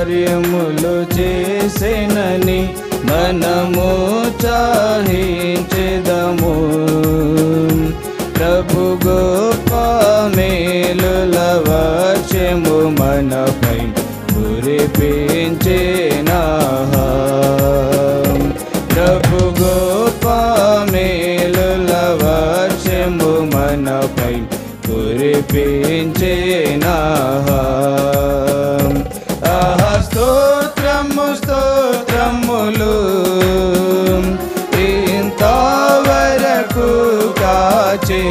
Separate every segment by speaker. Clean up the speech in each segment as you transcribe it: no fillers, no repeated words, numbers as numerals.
Speaker 1: కార్యములు చేసెనని మనము చాహించెదము. ప్రభు గొప్ప మేలుల వర్షము మనపై కురిపించెనా. ప్రభు గొప్ప మేలుల వర్షము మనపై కురిపించెనా. స్తోత్రము స్తోత్రములు ఇంతవరకు కాచే.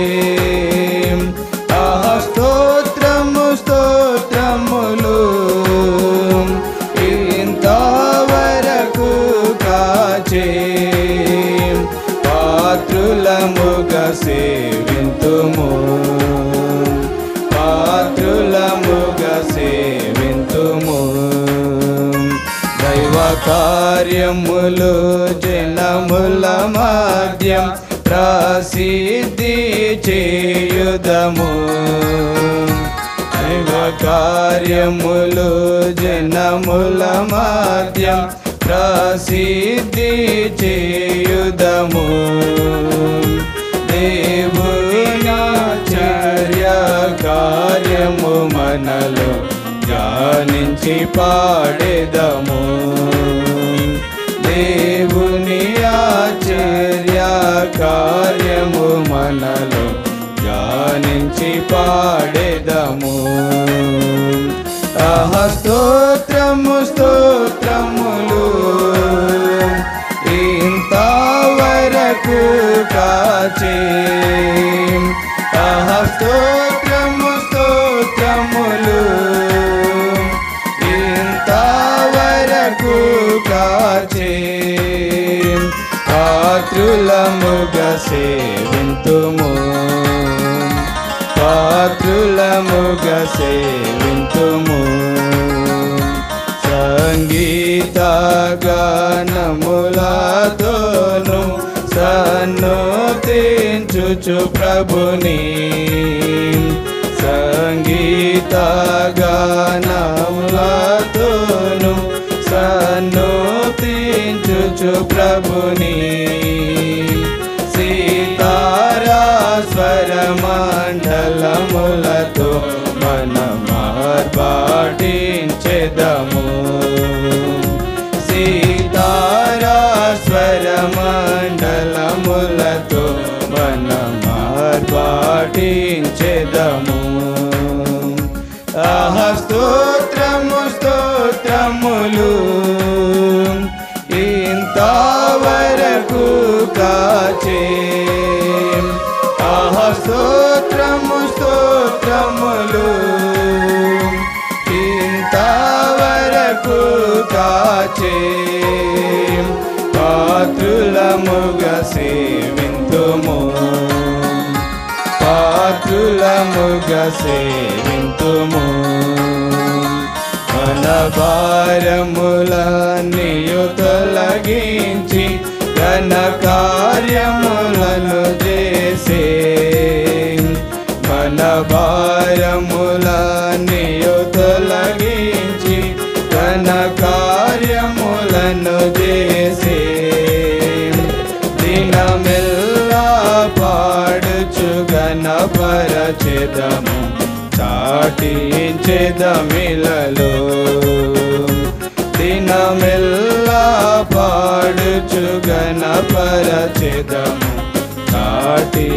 Speaker 1: స్తోత్రము స్తోత్రములు ఇంతవరకు కాచే. పాత్రులముగా సేవింతుము, పాత్రులముగా సేవింతుము. దైవ కార్యములు జనముల మధ్యం ప్రసిద్ధి చేయుదము. దైవ కార్యములు జనముల మధ్యం ప్రసిద్ధి చేయుదము. దేవుని ఆశ్చర్య కార్యము మనలో ధ్యానించి పాడెదము. దేవుని ఆశ్చర్య కార్యము మనలో ధ్యానించి పాడెదము. స్తోత్రము స్తోత్రములు ఇంతవరకు కాచే. స్తోత్రము స్తోత్రములు ఇంతవరకు కాచే. పాత్రులముగా సేవింతుము, పాత్రులముగా సేవింతుము. సంగీత గానములతోను సన్నుతించుచు ప్రభుని. సంగీత గానములతోను సన్నుతించుచు ప్రభుని. సీతారా స్వరమండలములతో మనమార్పాటించెదము. సీతారా స్వరమండలములతో మనమార్పాటించెదము. స్తోత్రము స్తోత్రములు ఇంతవరకు కాచే. స్తోత్రము స్తోత్రములు ఇంతవరకు కాచే. పాత్రులముగా సేవింతుము, పాత్రులముగా సేవింతుము. మన భారములన్నీయు తొలగించి ఘన కార్యములను చేసే. మన భారములన్నీయు తొలగించి ఘన కార్యములను చేసే. దినమెల్లా పాడుచు ఘనపరచెదము, చాటించెదమిలలో. దినమెల్లా పాడుచు ఘనపరచెదము, చాటించెదమిలలో.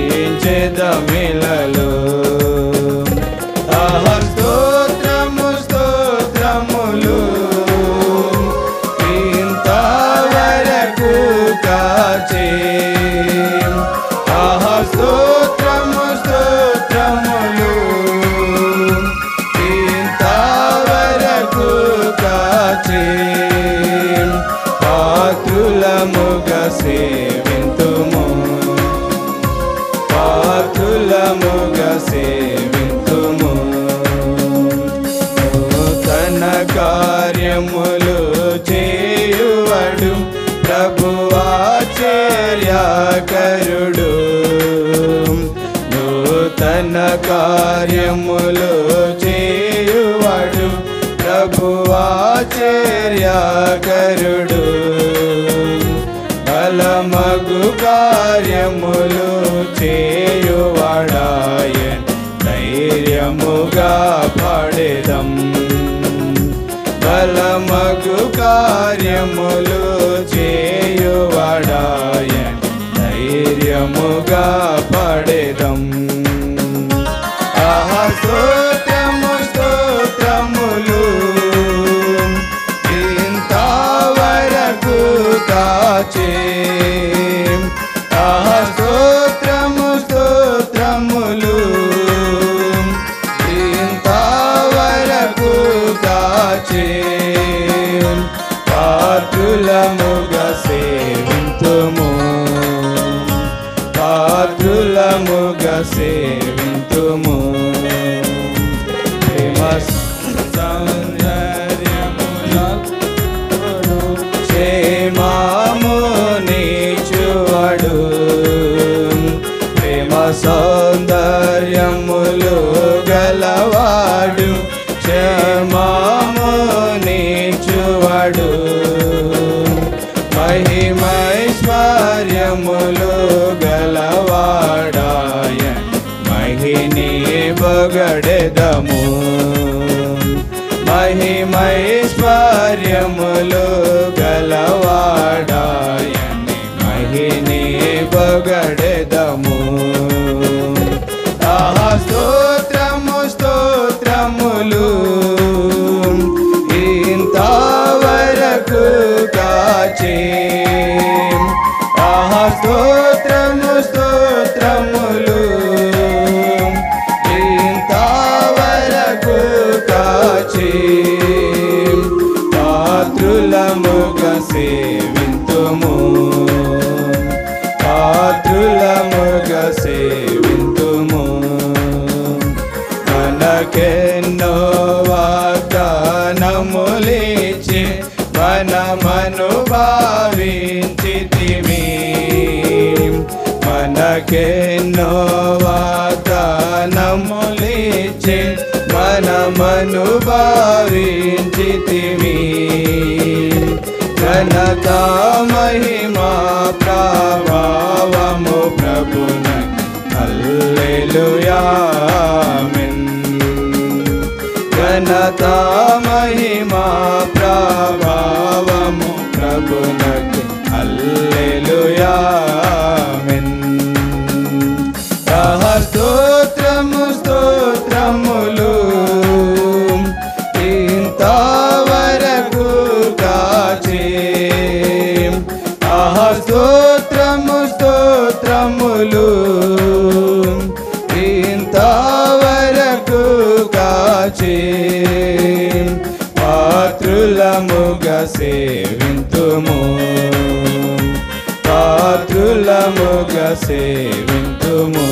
Speaker 1: స్తోత్రము స్తోత్రములు ఇంతవరకు కాచే. స్తోత్రము స్తోత్రములు ఇంతవరకు కాచే. పాత్రులముగా సేవింతుము, పాత్రులముగా సేవింతుము. నూతన కార్యములు చేయువడు ప్రభువాచర్యకరుడు. నూతన కార్యములు చేయువడు ప్రభువాచర్యకరుడు. దయాకరుడు బలమగు కార్యములు చేయువాడాయన్ ధైర్యముగా పాడెదం బలమగు కార్యములు చేయువాడాయన్ ధైర్యముగా పాడెదం ఆహా స్తోత్రము స్తోత్రములు ఇంతవరకు కాచే ఆహా స్తోత్రము స్తోత్రములు ఇంతవరకు కాచే పాత్రులముగా సేవింతుము పాత్రులముగా సేవింతుము ప్రేమ సౌందర్యములు క్షేమము నీచువడు ప్రేమ సౌందర్యములు గలవాడు క్షేమము నీచువడు మహిమైశ్వర్యములు గలవాడాయ మహిని బొగడెదము మహిమైశ్వర్యములు గలవాడాయ మహిని బొగడెదము ఆహా స్తోత్రము స్తోత్రములు ఇంతవరకు కాచే ఆహా స్తోత్రము స్తోత్రములు ఇంతవరకు కాచే పాత్రులముగా సేవింతుము పాత్రులముగా సేవింతుము మనకెన్నో వాగ్దానములిచ్చి మనమను భావించితిమి మనకెన్నో వాగ్దానములిచ్చి మనమను భావించితిమి ఘనత మహిమా ప్రభావము ప్రభున హల్లెలూయా ఆమేన్ ఘనత మహిమా ప్రభావము ప్రభునకు హల్లెలూయా ఆమేన్ ఆహా స్తోత్రము స్తోత్రములు ఇంతవరకు కాచే ఆహా స్తోత్రము స్తోత్రములు ఇంతవరకు కాచే పాత్రులముగా సేవింతుము పాత్రులముగా సేవింతుము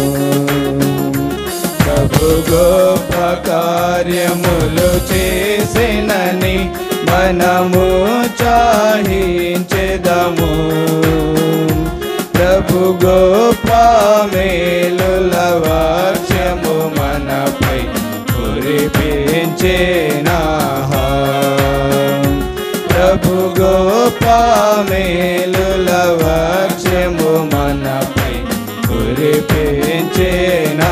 Speaker 1: ప్రభు గొప్ప కార్యములు చేసినని మనము చాహించెదము ప్రభు గొప్ప మేలుల వర్షము మనపై కురిపించెనా ప్రభు గొప్ప మేలుల వర్షము మనపై కురిపించెనా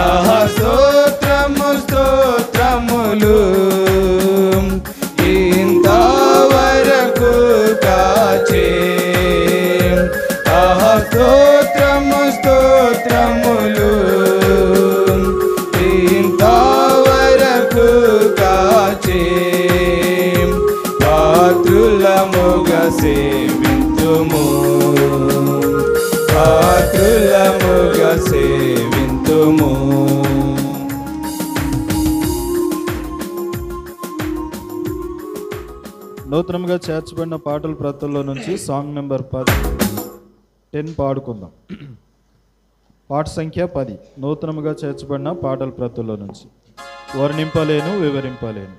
Speaker 1: ఆహా స్తోత్రము స్తోత్రములు ఇంతవరకు కాచే ఆహా స్తోత్రము స్తోత్రములు ఇంతవరకు కాచే పాత్రులముగా సేవింతుము పాత్రులముగా సేవింతుము
Speaker 2: నూతనంగా చేర్చబడిన పాటల ప్రతుల్లో నుంచి సాంగ్ నెంబర్ 10 పాడుకుందాం. పాట సంఖ్య 10 నూతనముగా చేర్చబడిన పాటల ప్రతుల్లో నుంచి వర్ణింపలేను వివరింపలేను.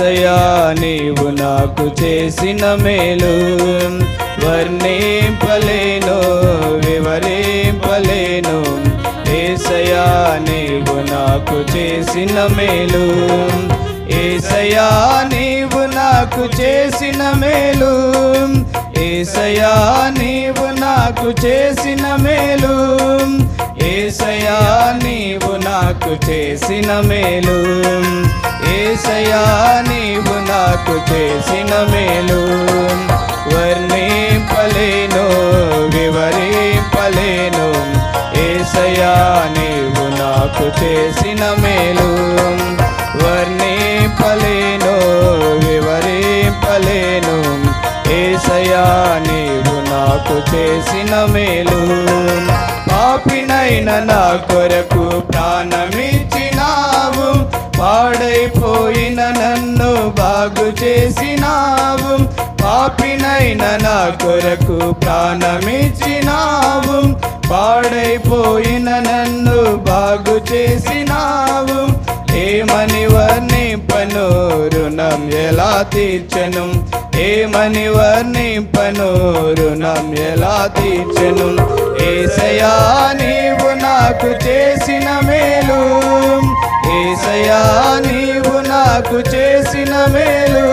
Speaker 1: యేసయ్యా నీవు నాకు చేసిన మేలు వర్ణింపలేను వివరింపలేను. యేసయ్యా నీవు నాకు చేసిన మేలు, యేసయ్యా నీవు నాకు చేసిన మేలు, యేసయ్యా నీవు నాకు చేసిన మేలు, యేసయ్యా నీవు నాకు చేసిన మేలు, యేసయ్యా నీవు నాకు చేసిన మేలు. వర్ణింపలేను వివరింపలేను, యేసయ్యా నీవు నాకు చేసిన మేలు. వర్ణింపలేను వివరింపలేను, యేసయ్యా నీవు నాకు చేసిన మేలు. పాపినైన నా కొరకు ప్రాణమిచ్చినావు, పాడైపోయిన నన్ను బాగు చేసినావు. పాపినైన నా కొరకు ప్రాణమిచ్చినావు, పాడైపోయిన నన్ను బాగు చేసినావు. ఏమని వర్ణింపను రుణం ఎలా తీర్చను, ఏమని వర్ణింపను రుణం ఎలా తీర్చను. యేసయ్యా నీవు నాకు చేసిన మేలు, యేసయ్యా నీవు నాకు చేసిన మేలు,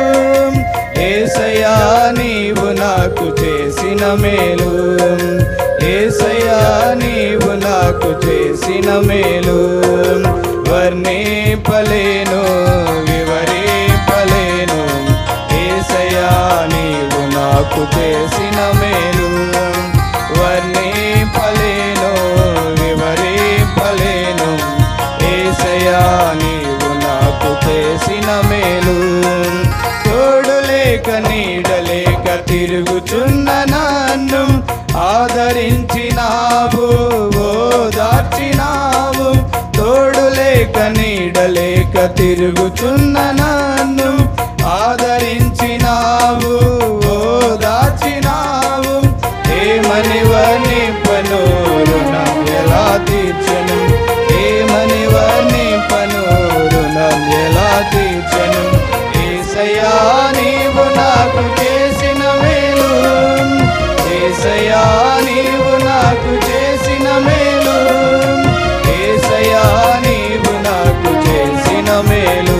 Speaker 1: యేసయ్యా నీవు నాకు చేసిన మేలు, యేసయ్యా నీవు నాకు చేసిన మేలు. వర్ణింపలేను వివరింపలేను, యేసయ్యా నీవు నాకు చేసిన మేలు. వర్ణింపలేను వివరింపలేను, యేసయ్యా నీవు నాకు చేసిన మేలు. తోడు లేక నీడలేక తిరుగుచున్న నన్ను ఆదరించినావు ఓదార్చినావు. తోడు లేక నీడలేక తిరుగుచున్న నన్ను ఆదరించినావు ఓదార్చినావు. ఏమని వర్ణింపను రుణం ఎలా తీర్చను, ఏమని వర్ణింపను రుణం ఎలా తీర్చను. యేసయ్యా నీవు నాకు చేసిన మేలు, యేసయ్యా నీవు నాకు చేసిన మేలు, యేసయ్యా నీవు నాకు చేసిన మేలు,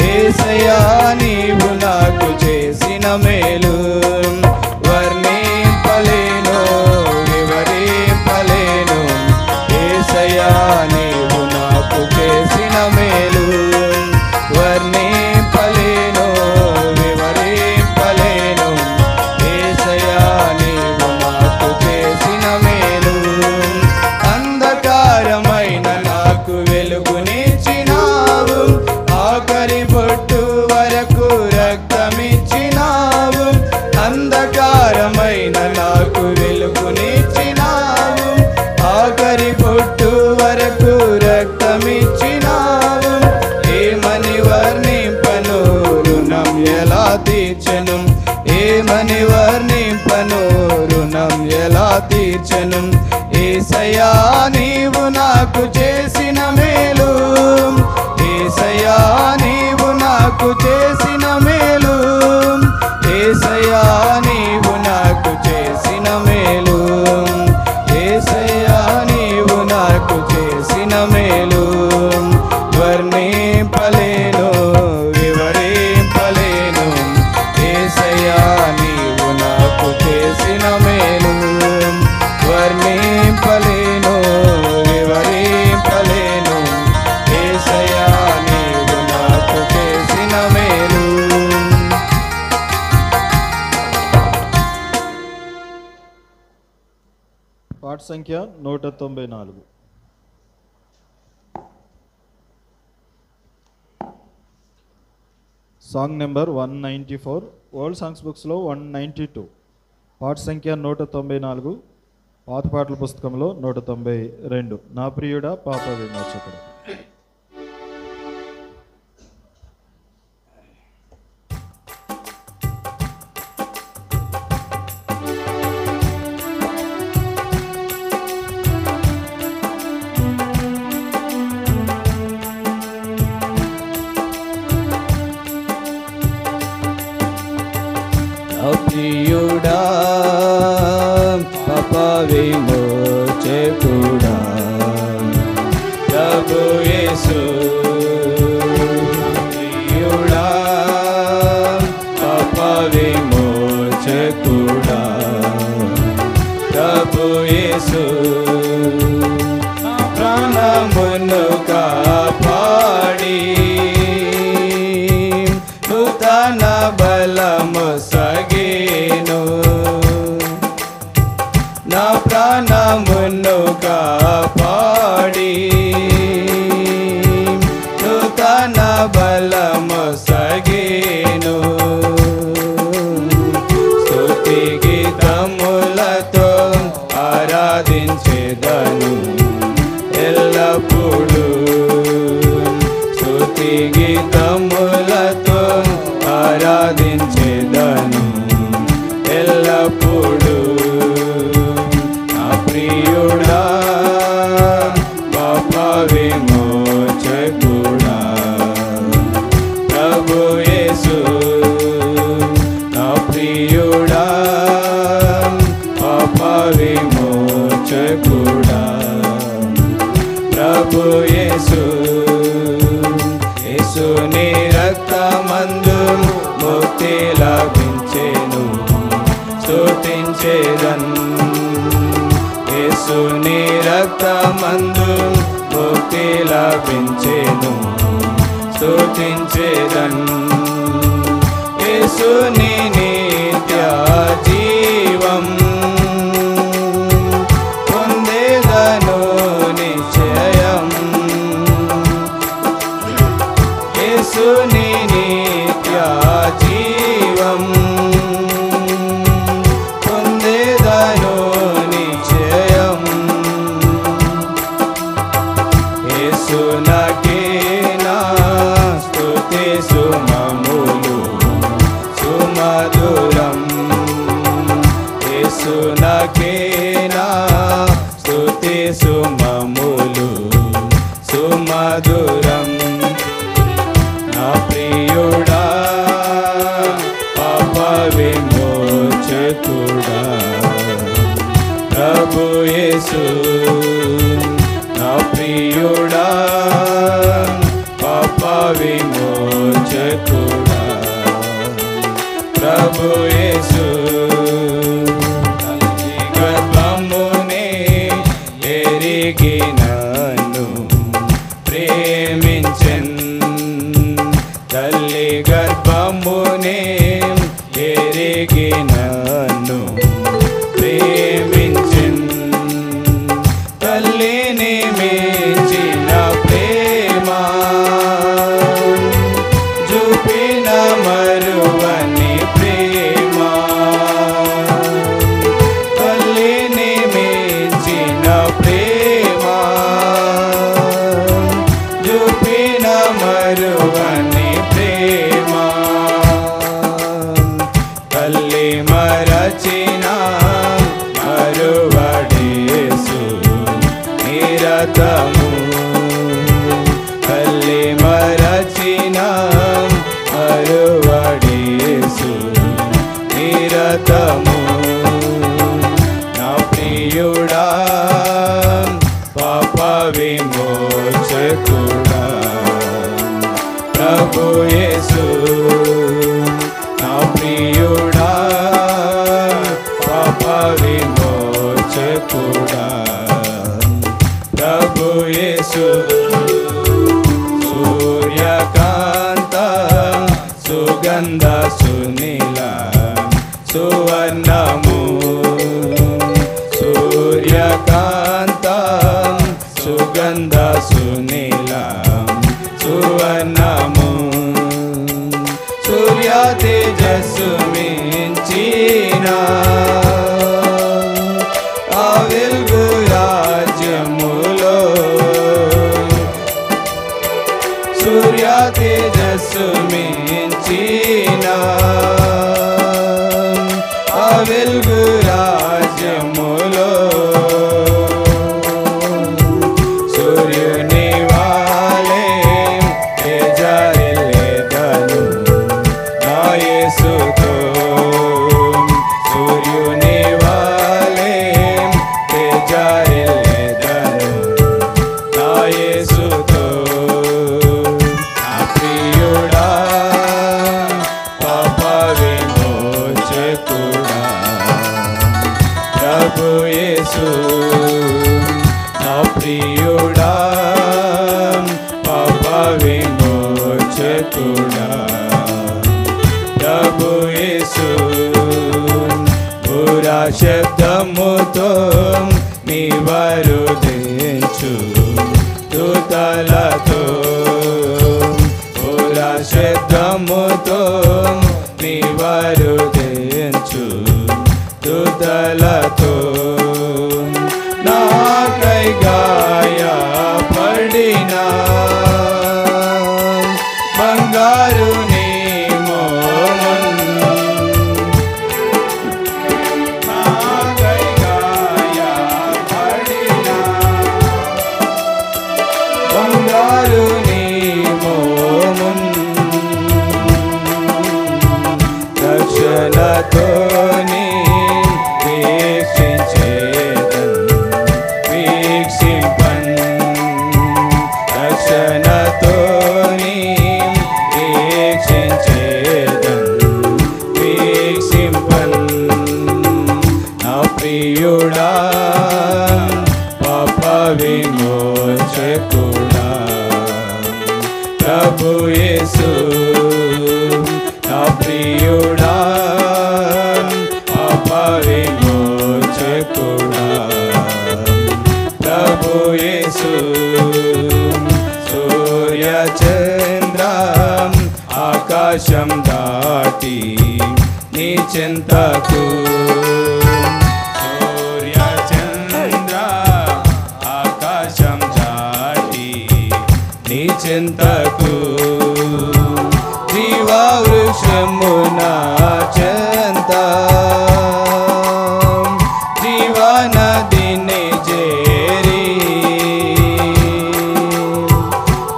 Speaker 1: యేసయ్యా నీవు నాకు చేసిన మేలు. వర్ణింపలేను వివరింపలేను, యేసయ్యా నీవు నాకు చేసిన మేలు. వర్ణింపలేను వివరింపలేను, యేసయ్యా నీవు నాకు చేసిన మేలు. అంధకారమైన నాకు వెలుగునిచ్చినావు, ఆఖరి బొట్టు వరకు రక్తమిచ్చినావు. అంధకారమైన నాకు వెలుగునిచ్చినావు, ఆఖరి బొట్టు వరకు రక్తమిచ్చినావు. ఏమని వర్ణింపను రుణం ఎలా తీర్చను, ఏమని వర్ణింపను రుణం ఎలా తీర్చను. యేసయ్యా నీవు నాకు చేసిన మేలు, యేసయ్యా నీవు నాకు చేసిన మేలు, యేసయ్యా నీవు నాకు చేసిన మేలు, యేసయ్యా నీవు నాకు చేసిన మేలు. వర్ణింపలేను వివరింపలేను, యేసయ్యా నీవు నాకు చేసిన మేలు. వర్ణింపలేను వివరింపలేను, యేసయ్యా నీవు నాకు చేసిన మేలు.
Speaker 2: పాట సంఖ్య 194. సాంగ్ నెంబర్ 194, వరల్డ్ సాంగ్స్ బుక్స్లో 192. పాట సంఖ్య 194, పాత పాటల పుస్తకంలో 192. నా ప్రియుడా పాప విమోచకుడు.
Speaker 1: పాప విమోచకుడా ప్రభు యేసు ప్రియుడా పాప విమోచకుడా ప్రభు యేసు నా ప్రాణమును కాపాడి నూతన బలము సగేను నా ప్రాణమును కాపాడి నూతన బలము సగేను స్తుతి గీతములతో ఆరాధించేదను ఎల్లప్పుడూ స్తుతి గీతములతో ఆరాధించేదను ఎల్లప్పుడూ నా ప్రియుడా పాప విమోచకుడా ప్రభు యేసు నా ప్రియుడా పాప విమోచకుడా ప్రభు యేసు యేసుని రక్తమందు ముక్తి లభించెను స్తుతించెదన్ యేసుని రక్తమందు ముక్తి లభించెను స్తుతించెదన్ యేసుని నిత్య జీవం పొందేదను నిశ్చయం యేసుని నిత్య జీవం పొందేదను నిశ్చయం యేసు నాకే నా స్తుతి సుమములు సుమధురం యేసు నాకే నా స్తుతి సుమములు సుమధురం నా ప్రియుడా పాప విమోచకుడా ప్రభు యేసు నా ప్రియుడా పాప విమోచకుడా ప్రభు యేసు తల్లి గర్భమునే ఎరిగి నన్ను ప్రేమించెన్ తల్లి గర్భమునే ఎరిగి నన్ను ప్రేమించెన్ తల్లిని మించిన ప్రేమ చూపిన మరువని ప్రేమ తల్లిని మించిన ప్రేమ చూపిన మరువని ప్రేమ తల్లి మరచిన మరువడేసు నిరతము తల్లి మరచిన మరువడేసు నిరతము నా ప్రియుడా పాప విమోచకుడా ప్రభు యేసు నా ప్రియుడా పాప విమోచకుడా ప్రభు యేసు సూర్యకాంత సుగంధ సునీల సువర్ణము సూర్యకాంత సుగంధ సునీల సువర్ణము సూర్య తేజస్సు మించిన ఆ వెలుగు రాజ్యములో సూర్య తేజస్సు మించిన ఆ వెలుగు రాజ్యములో సూర్యుని వాలే తేజరిల్లేదను నా యేసుతో సూర్యుని వాలే యేసు నా ప్రియుడా పాప విమోచకుడా ప్రభు యేసు పురా శబ్దముతో నీవారు దించు దూతలతో పురా శబ్దముతో నీవారు దించు దూతలతో నాకై గాయపడిన బంగారు నీ మోమున్ నాకై గాయపడిన బంగారు నీ మోమున్ రక్షణతోని రక్షణతోని వీక్షింపన్ నా ప్రియుడా పాప విమోచకుడా ప్రభు యేసు నా ప్రియుడా పాప విమోచకుడా ప్రభు యేసు సూర్య చంద్ర ఆకాశం దాటి నీ చింతకు సూర్య చంద్ర ఆకాశం దాటి నీ చింతకు జీవవృక్షమున చెంత జీవనదిని చేరి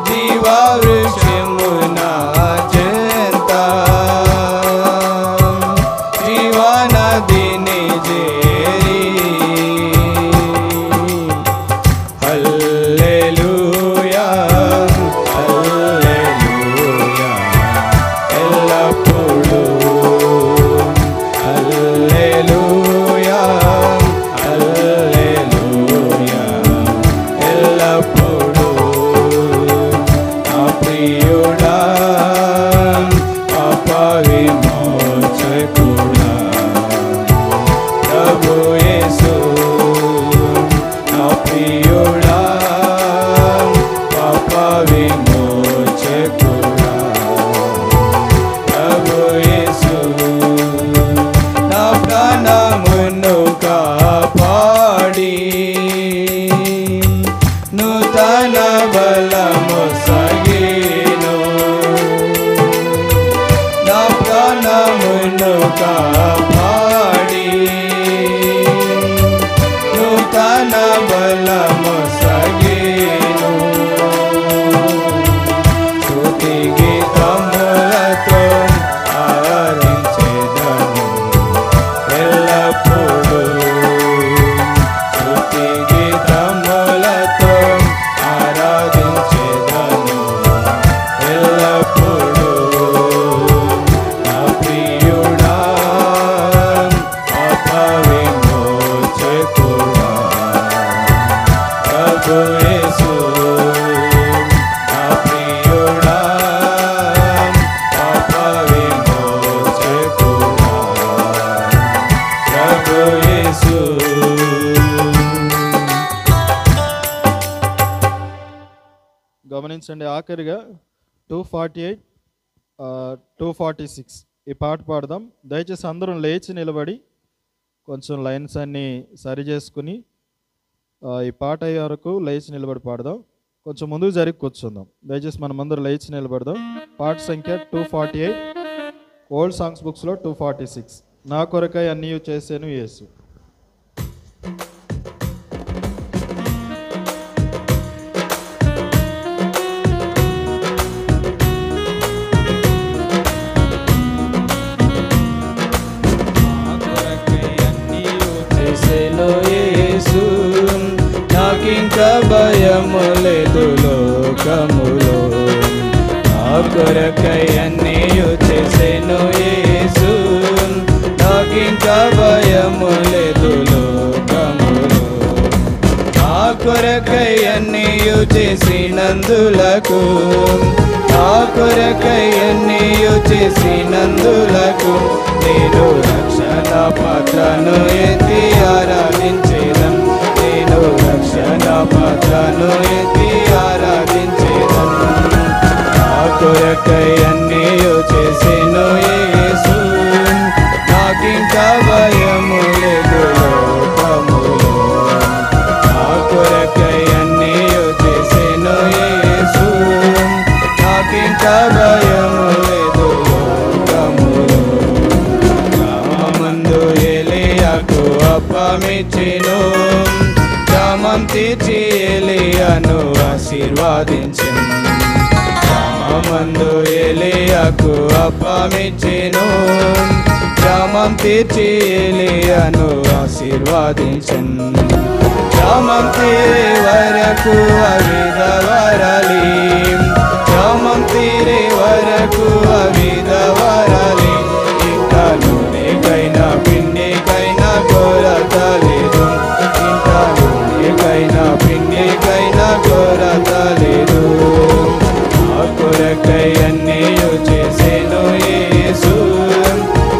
Speaker 1: జీవవృక్షమున చెంత జీవనదిని చేరి హల్లెలూయా హల్లెలూయా ఎల్లప్పుడూ హల్లెలూయా హల్లెలూయా ఎల్లప్పుడూ నా ప్రియుడా పాప విమోచకుడా ప్రభు యేసు నా ప్రియుడా పాప విమోచకుడా ప్రభు యేసు నా ప్రాణమును కాపాడి నూతన బలము సగేను నా ప్రాణమును కాపాడి నూతన బలము సగేను స్తుతి గీతములతో ఆరాధించెదను ఎల్లప్పుడూ స్తుతి గీతములతో ఆరాధించెదను ఎల్లప్పుడూ నా ప్రియుడా పాప విమోచకుడా ప్రభు యేసు నా ప్రియుడా పాప విమోచకుడా ప్రభు యేసు.
Speaker 2: గమనించండి, ఆఖరిగా 248 246 ఈ పాట పాడదాం. దయచేసి అందరం లేచి నిలబడి కొంచెం లైన్స్ అన్నీ సరి చేసుకుని ఈ పాట అయ్యే వరకు లేచి నిలబడి పాడదాం. కొంచెం ముందుకు జరిగి కూర్చుందాం. దయచేసి మనం అందరూ లేచి నిలబడదాం. పాట సంఖ్య 248, ఓల్డ్ సాంగ్స్ బుక్స్లో 246. నా కొరకై అన్నీ చేశాను యేసు.
Speaker 1: నాకింక భయము లేదు లోకములో, నా కొరకై అన్నీయు చేసెను యేసు. నాకింక భయము లేదు లోకములో, కొరకై అన్నీయు చేసినందులకు నా కొరకై అన్నీయు చేసినందులకు నేను రక్షణ పాత్రను ఎత్తి ఆరాధించేదం నేను రక్షణ పాత్రను ఎత్తి ఆరాధించేదం నా కొరకై అన్నీయు చేసెను యేసు నాకింకా భయము లేదు లోకములో నా కొరకై అన్నీయు చేసెను యేసు నాకింకా భయము లేదు లోకములో గ్రామమందు ఏలీయాకు అప్పమిచ్చెను గ్రామం తీర్చి ఏలీయాను ఆశీర్వదించెను గ్రామమందు ఏలీయాకు అప్పమిచ్చెను గ్రామం తీర్చి ఏలీయాను ఆశీర్వదించెను గ్రామం తీరే వరకు అవిధవరలి గ్రామం తీరే వరకు అవిధవరలి ఇంకా నూనెకైనా పిండికైనా కొరత లేదు ఇంకా నూనెకైనా పిండికైనా కొరత లేదు నా కొరకై అన్నీయు చేసెను యేసు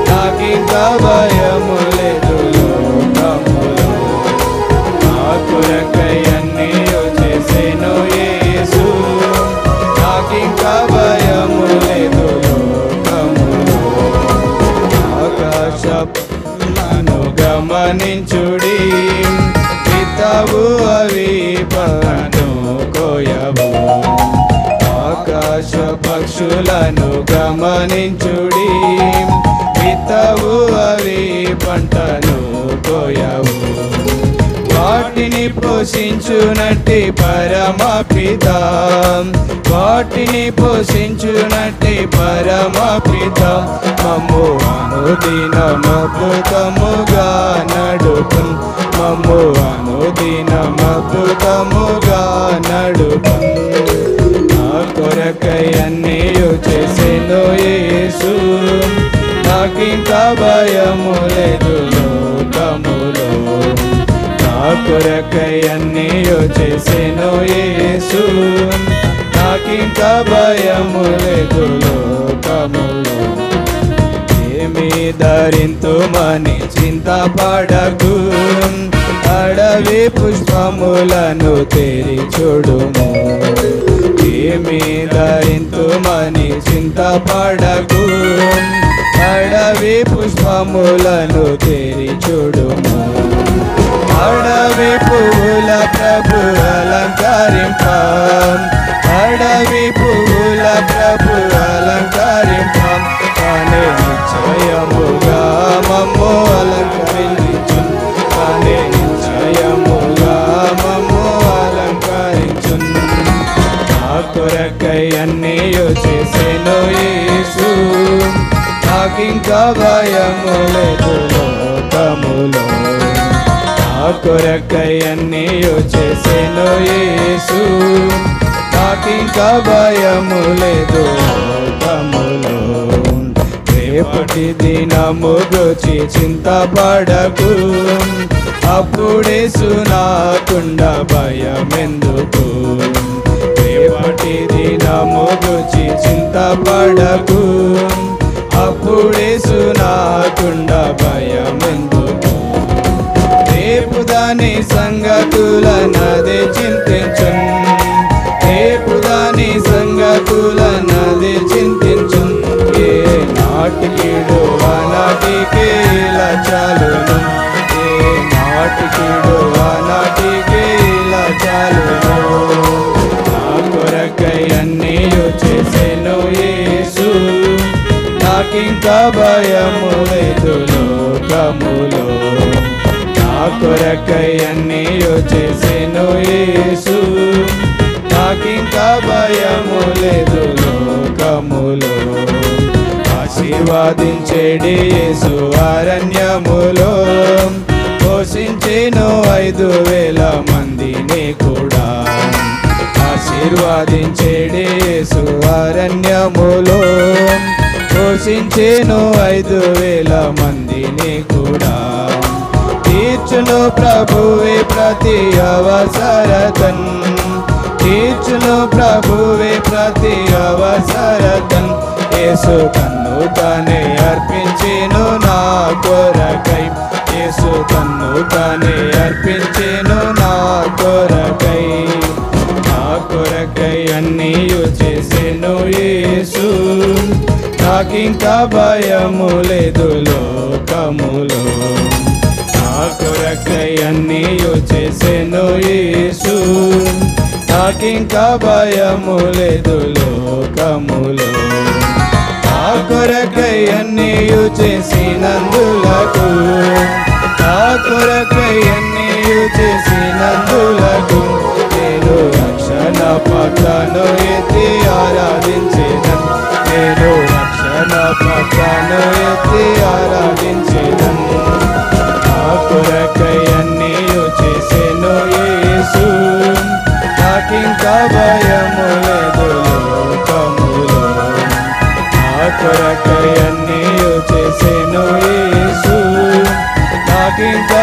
Speaker 1: నాకింకా భయము లేదు లోకములో నా కొరకై అన్నీయు చేసెను యేసు నాకింకా భయము లేదు లోకములో ఆకాశములను గమనించుడి పితవు అవి పను కోయవు ఆకాశ పక్షులను గమనించుడి పితవు అవి పంటను కోయవు వాటిని పోషించునట్టి పరమపిత వాటిని పోషించునట్టి పరమపిత మమ్ము అనుదినమద్భుతముగా నడుపు మమ్ము అనుదినమద్భుతముగా నడుపు నా కొరకై అన్నీయు చేసెను యేసు నాకింకా భయము లేదు లోకములో నా కొరకై అన్నీయు చేసెను యేసు నాకింకా భయము లేదు లోకములో ఏమి ధరింతుమని చింతపడకు అడవి పుష్పములను తెరి చూడుము ఏమి ధరింతుమని చింతపడకు అడవి పుష్పములను తెరి చూడుము అడవి పువ్వుల ప్రభు అలంకరింప అడవి పువ్వుల ప్రభు అలంకరింప కానే నిశ్చయముగా మమ్ము అలంకరించు కానే నిశ్చయముగా మమ్ము అలంకరించు నా కొరకై అన్నీయు చేసెను యేసు నాకింకా భయము లేదు లోకములో నా కొరకై అన్నీయు చేసెను యేసు నాకింకా భయము లేదు లోకములో రేపటి దినము గురించి చింతపడకు అప్పుడేసు నాకుండా భయమెందుకు రేపటి దినము గురించి చింతపడకు అప్పుడేసు నాకుండా భయమెందుకు రేపు దాని సంగతులనదే చింతించున్ రేపు దాని సంగతులనదే చింతించున్ ఏ నాటికీడు ఆనాటికి ఇలా చాలును ఏ నాటికీడు ఆనాటికి ఇలా చాలును నా కొరకై అన్నీయు చేసెను యేసు నాకింకా భయము లేదు లోకములో నా కొరకై అన్నీయు చేసెను యేసు నాకింకా భయము లేదు లోకములో ఆశీర్వదించేడి యేసు అరణ్యములో పోషించెను 5,000 మందిని కూడా ఆశీర్వదించేడి యేసు అరణ్యములో పోషించెను 5,000 మందిని కూడా తీర్చును ప్రభువే ప్రతి అవసరతన్ తీర్చును ప్రభువే ప్రతి అవసరతన్ యేసు తన్ను తానే అర్పించెను నా కొరకై యేసు తన్ను తానే అర్పించెను నా కొరకై అన్నీయు చేసెను యేసు నాకింకా భయము లేదు లోకములో నా కొరకై అన్నీయు చేసెను యేసు నాకింకా భయము లేదు లోకములో నా కొరకై అన్నీయు చేసినందులకు నా కొరకై అన్నీయు చేసినందులకు నేను రక్షణ పక్కను ఎత్తి ఆరాధించేదన్ నేను రక్షణ పక్కను ఎత్తి ఆరాధించేదన్ నా కొరకై అన్నీయు చేసెను యేసు నాకింకా భయము లేదు లోకములో నా కొరకై అన్నీయు చేసెను యేసు నాకింకా